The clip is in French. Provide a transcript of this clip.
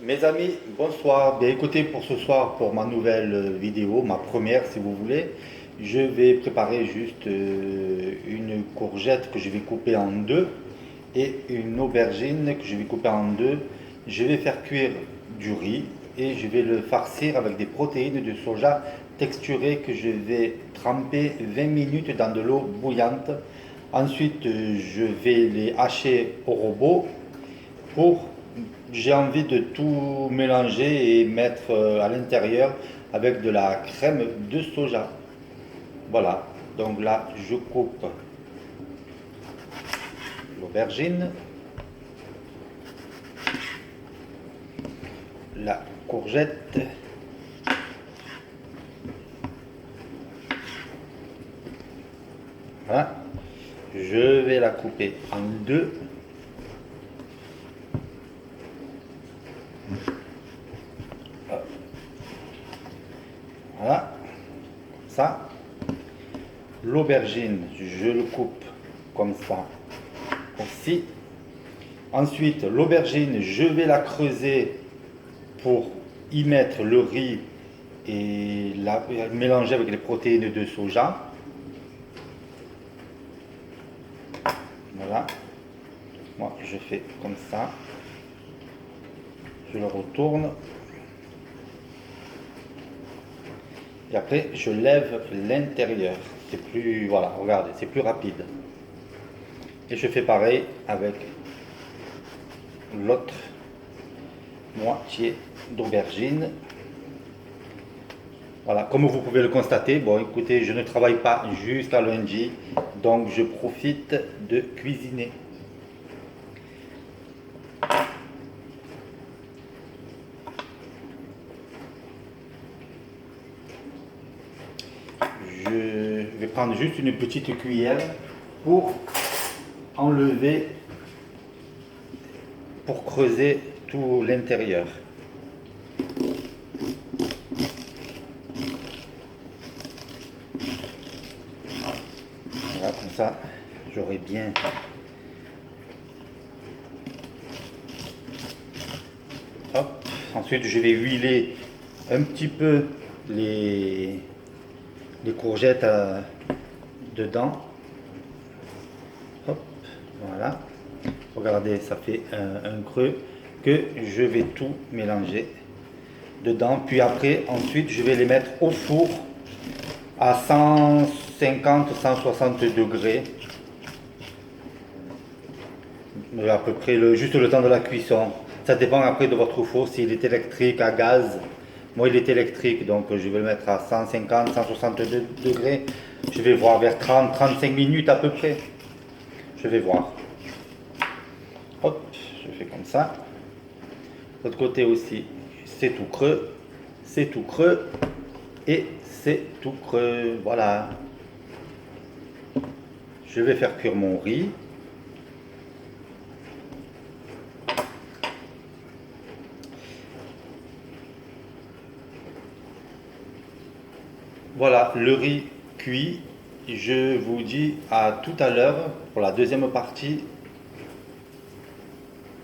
Mes amis, bonsoir. Bien écoutez, pour ce soir, pour ma nouvelle vidéo, ma première si vous voulez, je vais préparer juste une courgette que je vais couper en deux et une aubergine que je vais couper en deux. Je vais faire cuire du riz et je vais le farcir avec des protéines de soja texturées que je vais tremper 20 minutes dans de l'eau bouillante. Ensuite, je vais les hacher au robot pour j'ai envie de tout mélanger et mettre à l'intérieur avec de la crème de soja. Voilà, donc là je coupe l'aubergine, la courgette, voilà. Je vais la couper en deux. Voilà, ça. L'aubergine, je le coupe comme ça aussi. Ensuite, l'aubergine, je vais la creuser pour y mettre le riz et la mélanger avec les protéines de soja. Voilà. Moi, je fais comme ça. Je le retourne. Et après, je lève l'intérieur. C'est plus, voilà, regardez, c'est plus rapide. Et je fais pareil avec l'autre moitié d'aubergine. Voilà, comme vous pouvez le constater, bon écoutez, je ne travaille pas jusqu'à lundi, donc je profite de cuisiner. Je vais prendre juste une petite cuillère pour enlever, pour creuser tout l'intérieur. Voilà, comme ça, j'aurai bien. Hop. Ensuite, je vais huiler un petit peu les courgettes dedans. Hop, voilà. Regardez, ça fait un creux que je vais tout mélanger dedans. Puis après, ensuite, je vais les mettre au four à 150-160 degrés. À peu près juste le temps de la cuisson. Ça dépend après de votre four, s'il est électrique, à gaz. Moi, il est électrique, donc je vais le mettre à 150-160 degrés. Je vais voir vers 30-35 minutes à peu près. Je vais voir. Hop, je fais comme ça. De l'autre côté aussi, c'est tout creux. C'est tout creux. Et c'est tout creux. Voilà. Je vais faire cuire mon riz. Voilà, le riz cuit. Je vous dis à tout à l'heure pour la deuxième partie